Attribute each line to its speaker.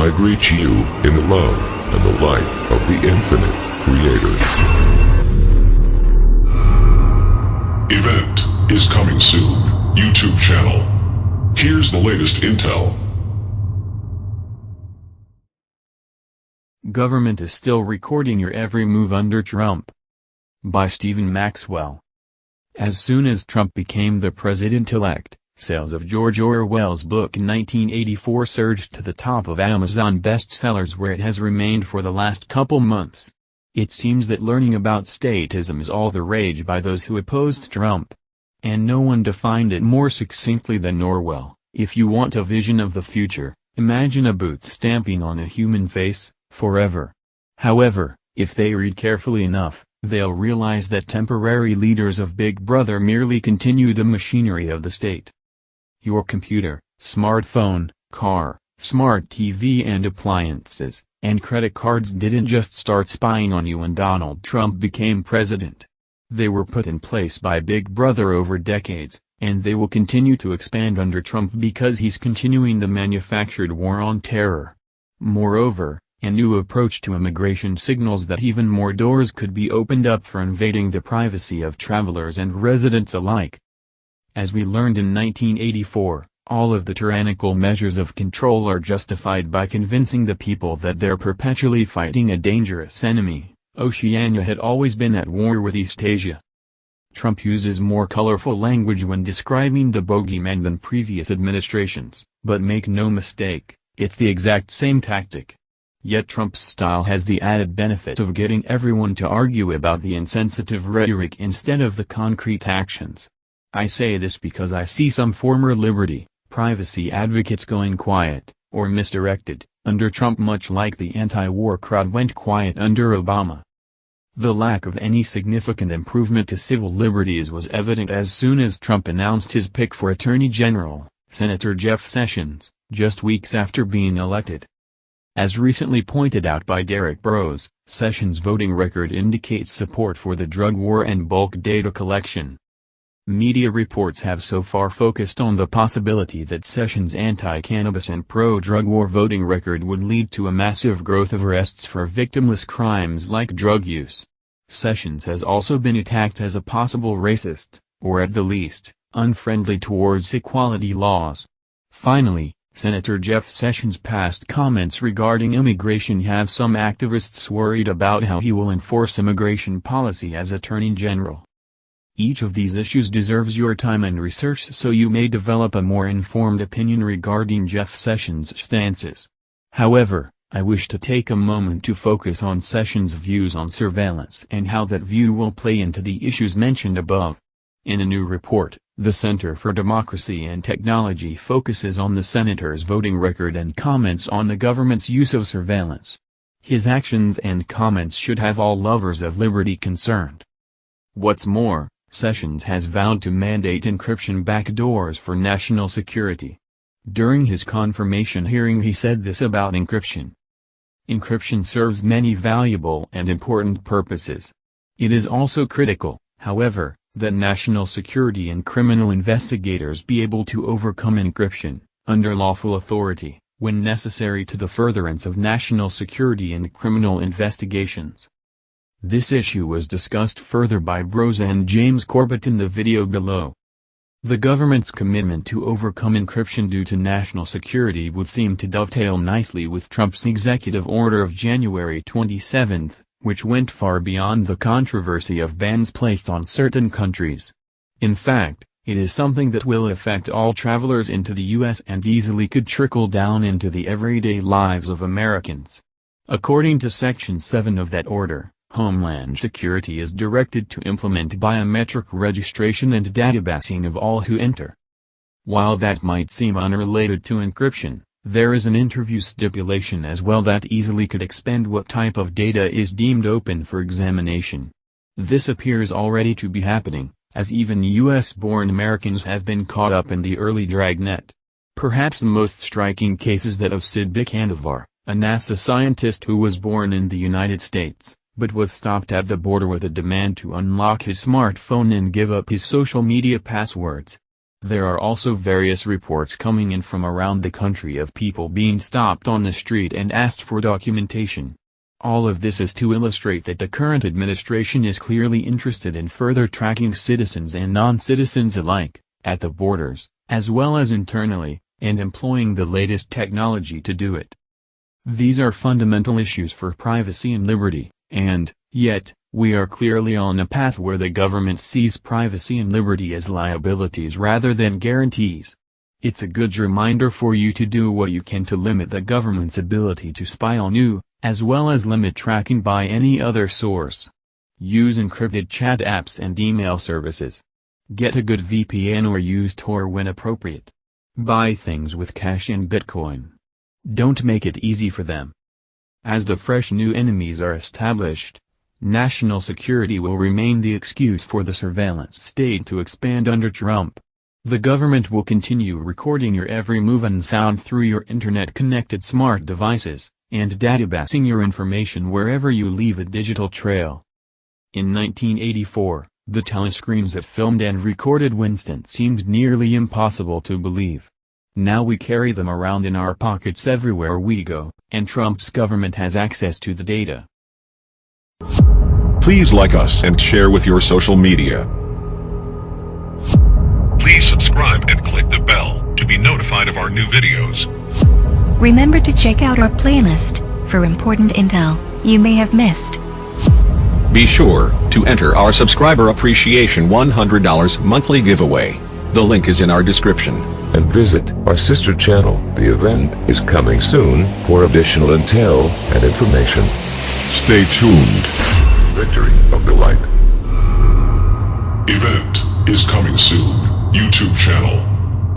Speaker 1: I greet you in the love and the light of the infinite Creator. Event is coming soon. YouTube channel. Here's the latest intel.
Speaker 2: Government is still recording your every move under Trump. By Stephen Maxwell. As soon as Trump became the president-elect, sales of George Orwell's book 1984 surged to the top of Amazon bestsellers, where it has remained for the last couple months. It seems that learning about statism is all the rage by those who opposed Trump. And no one defined it more succinctly than Orwell. If you want a vision of the future, imagine a boot stamping on a human face, forever. However, if they read carefully enough, they'll realize that temporary leaders of Big Brother merely continue the machinery of the state. Your computer, smartphone, car, smart TV and appliances, and credit cards didn't just start spying on you when Donald Trump became president. They were put in place by Big Brother over decades, and they will continue to expand under Trump because he's continuing the manufactured war on terror. Moreover, a new approach to immigration signals that even more doors could be opened up for invading the privacy of travelers and residents alike. As we learned in 1984, all of the tyrannical measures of control are justified by convincing the people that they're perpetually fighting a dangerous enemy. Oceania had always been at war with Eastasia. Trump uses more colorful language when describing the bogeyman than previous administrations, but make no mistake, it's the exact same tactic. Yet Trump's style has the added benefit of getting everyone to argue about the insensitive rhetoric instead of the concrete actions. I say this because I see some former liberty, privacy advocates going quiet, or misdirected, under Trump, much like the anti-war crowd went quiet under Obama. The lack of any significant improvement to civil liberties was evident as soon as Trump announced his pick for Attorney General, Senator Jeff Sessions, just weeks after being elected. As recently pointed out by Derek Burrows, Sessions' voting record indicates support for the drug war and bulk data collection. Media reports have so far focused on the possibility that Sessions' anti-cannabis and pro-drug war voting record would lead to a massive growth of arrests for victimless crimes like drug use. Sessions has also been attacked as a possible racist, or at the least, unfriendly towards equality laws. Finally, Senator Jeff Sessions' past comments regarding immigration have some activists worried about how he will enforce immigration policy as Attorney General. Each of these issues deserves your time and research so you may develop a more informed opinion regarding Jeff Sessions' stances. However, I wish to take a moment to focus on Sessions' views on surveillance and how that view will play into the issues mentioned above. In a new report, the Center for Democracy and Technology focuses on the senator's voting record and comments on the government's use of surveillance. His actions and comments should have all lovers of liberty concerned. What's more, Sessions has vowed to mandate encryption backdoors for national security. During his confirmation hearing he said this about encryption. Encryption serves many valuable and important purposes. It is also critical, however, that national security and criminal investigators be able to overcome encryption, under lawful authority, when necessary to the furtherance of national security and criminal investigations. This issue was discussed further by Burrows and James Corbett in the video below. The government's commitment to overcome encryption due to national security would seem to dovetail nicely with Trump's executive order of January 27, which went far beyond the controversy of bans placed on certain countries. In fact, it is something that will affect all travelers into the U.S. and easily could trickle down into the everyday lives of Americans. According to Section 7 of that order, Homeland Security is directed to implement biometric registration and databasing of all who enter. While that might seem unrelated to encryption, there is an interview stipulation as well that easily could expand what type of data is deemed open for examination. This appears already to be happening, as even U.S.-born Americans have been caught up in the early dragnet. Perhaps the most striking case is that of Sid Bikanovar, a NASA scientist who was born in the United States, but was stopped at the border with a demand to unlock his smartphone and give up his social media passwords. There are also various reports coming in from around the country of people being stopped on the street and asked for documentation. All of this is to illustrate that the current administration is clearly interested in further tracking citizens and non-citizens alike, at the borders, as well as internally, and employing the latest technology to do it. These are fundamental issues for privacy and liberty, and, yet, we are clearly on a path where the government sees privacy and liberty as liabilities rather than guarantees. It's a good reminder for you to do what you can to limit the government's ability to spy on you, as well as limit tracking by any other source. Use encrypted chat apps and email services. Get a good VPN or use Tor when appropriate. Buy things with cash and Bitcoin. Don't make it easy for them. As the fresh new enemies are established, national security will remain the excuse for the surveillance state to expand under Trump. The government will continue recording your every move and sound through your internet-connected smart devices, and databasing your information wherever you leave a digital trail. In 1984, the telescreens that filmed and recorded Winston seemed nearly impossible to believe. Now we carry them around in our pockets everywhere we go, and Trump's government has access to the data.
Speaker 1: Please like us and share with your social media. Please subscribe and click the bell to be notified of our new videos.
Speaker 3: Remember to check out our playlist for important intel you may have missed.
Speaker 4: Be sure to enter our subscriber appreciation $100 monthly giveaway. The link is in our description.
Speaker 5: And visit our sister channel. The event is coming soon for additional intel and information.
Speaker 1: Stay tuned.
Speaker 5: Victory of the Light.
Speaker 1: Event is coming soon. YouTube channel.